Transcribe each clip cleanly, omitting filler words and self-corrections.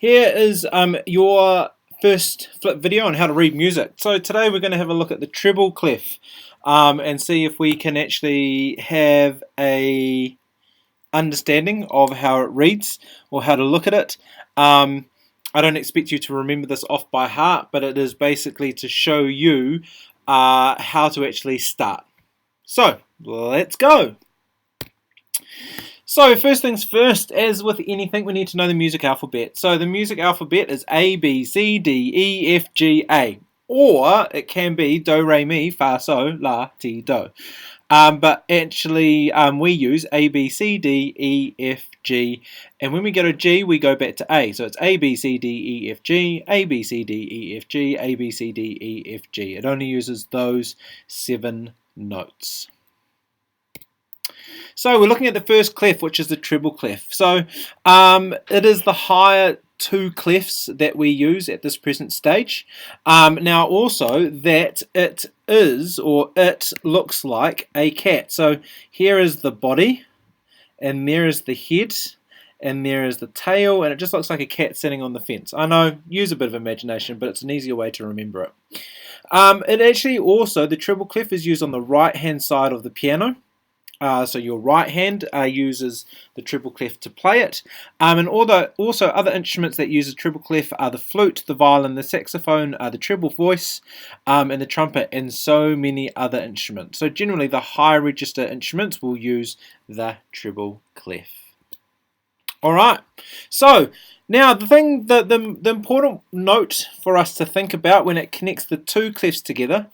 Here is your first flip video on how to read music. So today we're going to have a look at the treble clef and see if we can actually have a understanding of how it reads or how to look at it. I don't expect you to remember this off by heart, but it is basically to show you how to actually start. So let's go. So first things first, as with anything, we need to know the music alphabet. So the music alphabet is A, B, C, D, E, F, G, A. Or it can be Do, Re, Mi, Fa, So, La, Ti, Do. But actually we use A, B, C, D, E, F, G. And when we go to G, we go back to A. So it's A, B, C, D, E, F, G, A, B, C, D, E, F, G, A, B, C, D, E, F, G. It only uses those 7 notes. So we're looking at the first clef, which is the treble clef. So it is the higher 2 clefs that we use at this present stage. Now also that it is, or it looks like a cat. So here is the body, and there is the head, and there is the tail, and it just looks like a cat sitting on the fence. I know, use a bit of imagination, but it's an easier way to remember it. It actually also, the treble clef is used on the right hand side of the piano. So your right hand uses the treble clef to play it. And also other instruments that use a treble clef are the flute, the violin, the saxophone, the treble voice, and the trumpet, and so many other instruments. So generally the high register instruments will use the treble clef. Alright, so now the important note for us to think about when it connects the 2 clefs together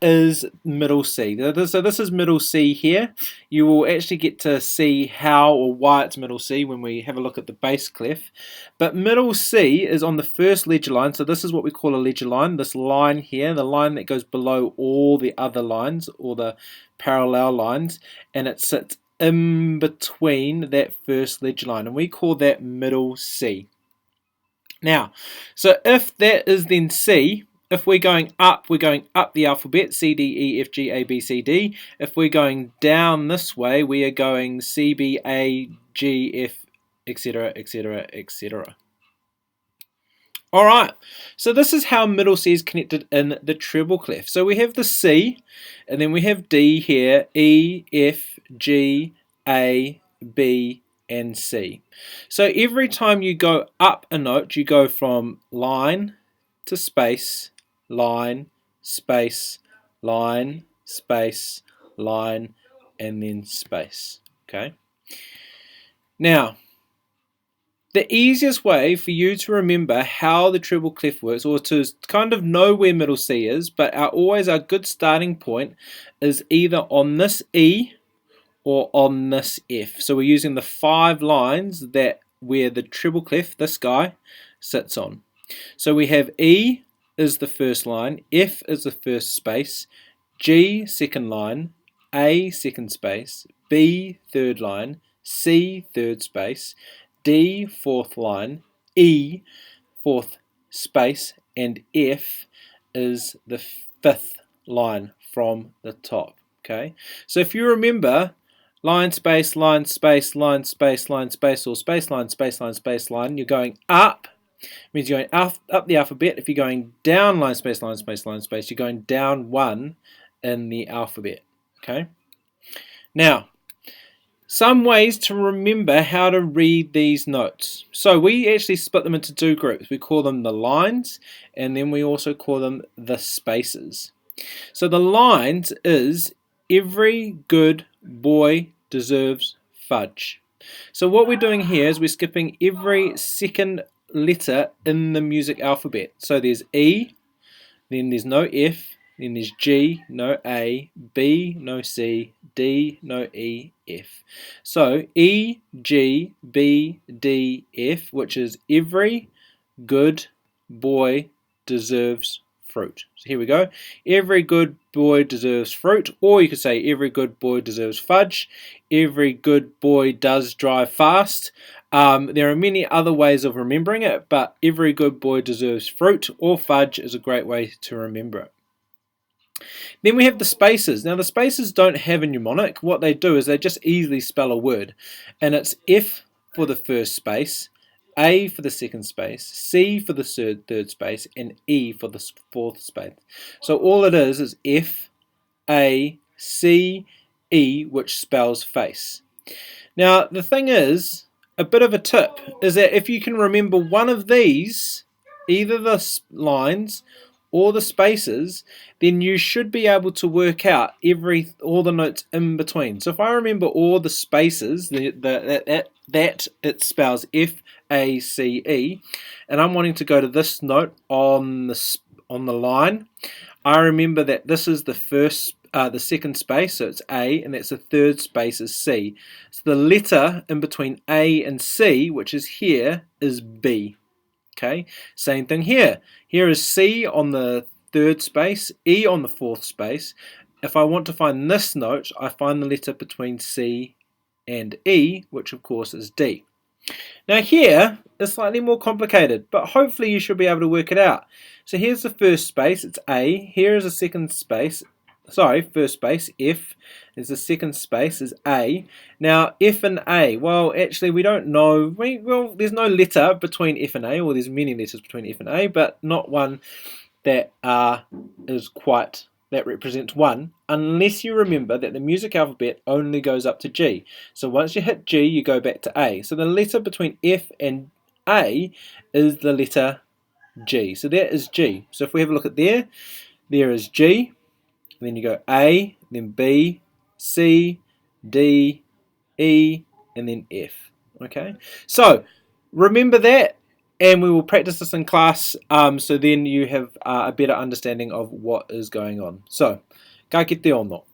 is middle C. So this is middle C here. You will actually get to see how or why it's middle C when we have a look at the bass clef. But middle C is on the first ledger line, so this is what we call a ledger line. This line here, the line that goes below all the other lines, or the parallel lines, and it sits in between that first ledger line, and we call that middle C. Now, so if that is then C, if we're going up the alphabet, C, D, E, F, G, A, B, C, D. If we're going down this way, we are going C, B, A, G, F, etc., etc., etc. Alright, so this is how middle C is connected in the treble clef. So we have the C, and then we have D here, E, F, G, A, B, and C. So every time you go up a note, you go from line to space, line, space, line, space, line, and then space. Okay. Now, the easiest way for you to remember how the treble clef works, or to kind of know where middle C is, but always our good starting point is either on this E or on this F. So we're using the 5 lines that where the treble clef, this guy, sits on. So we have E is the first line, F is the first space, G second line, A second space, B third line, C third space, D fourth line, E fourth space, and F is the 5th line from the top. Okay, so if you remember line space, line space, line space, line space, or space line, space line, space line, you're going up, means you're going up the alphabet. If you're going down line space, line space, line space, you're going down 1 in the alphabet. Okay, now some ways to remember how to read these notes. So we actually split them into 2 groups. We call them the lines, and then we also call them the spaces. So the lines is every good boy deserves fudge. So what we're doing here is we're skipping every second letter in the music alphabet. So there's E, then there's no F, then there's G, no A, B, no C, D, no E, F. So E, G, B, D, F, which is every good boy deserves fruit. So here we go. Every good boy deserves fruit, or you could say every good boy deserves fudge. Every good boy does drive fast. There are many other ways of remembering it, but every good boy deserves fruit or fudge is a great way to remember it. Then we have the spaces. Now the spaces don't have a mnemonic. What they do is they just easily spell a word, and it's F for the first space, A for the second space, C for the third space, and E for the fourth space. So all it is F, A, C, E, which spells face. Now, the thing is, a bit of a tip is that if you can remember one of these, either the lines or the spaces, then you should be able to work out all the notes in between. So if I remember all the spaces, that it spells F, A, C, E, and I'm wanting to go to this note on the line, I remember that this is the second space, so it's A, and that's the third space is C. So the letter in between A and C, which is here, is B. Okay, same thing here. Here is C on the third space, E on the fourth space. If I want to find this note, I find the letter between C and E, which of course is D. Now here is slightly more complicated, but hopefully you should be able to work it out. So here's the first space, it's A. Here is the second space, first space, F. There's the second space, is A. Now F and A, well actually we don't know, well there's no letter between F and A, or there's many letters between F and A, but not one that that represents one, unless you remember that the music alphabet only goes up to G. So once you hit G, you go back to A. So the letter between F and A is the letter G. So that is G. So if we have a look at there is G, and then you go A, then B, C, D, E, and then F. Okay, so remember that, and we will practice this in class, so then you have a better understanding of what is going on. So, ka kite ono.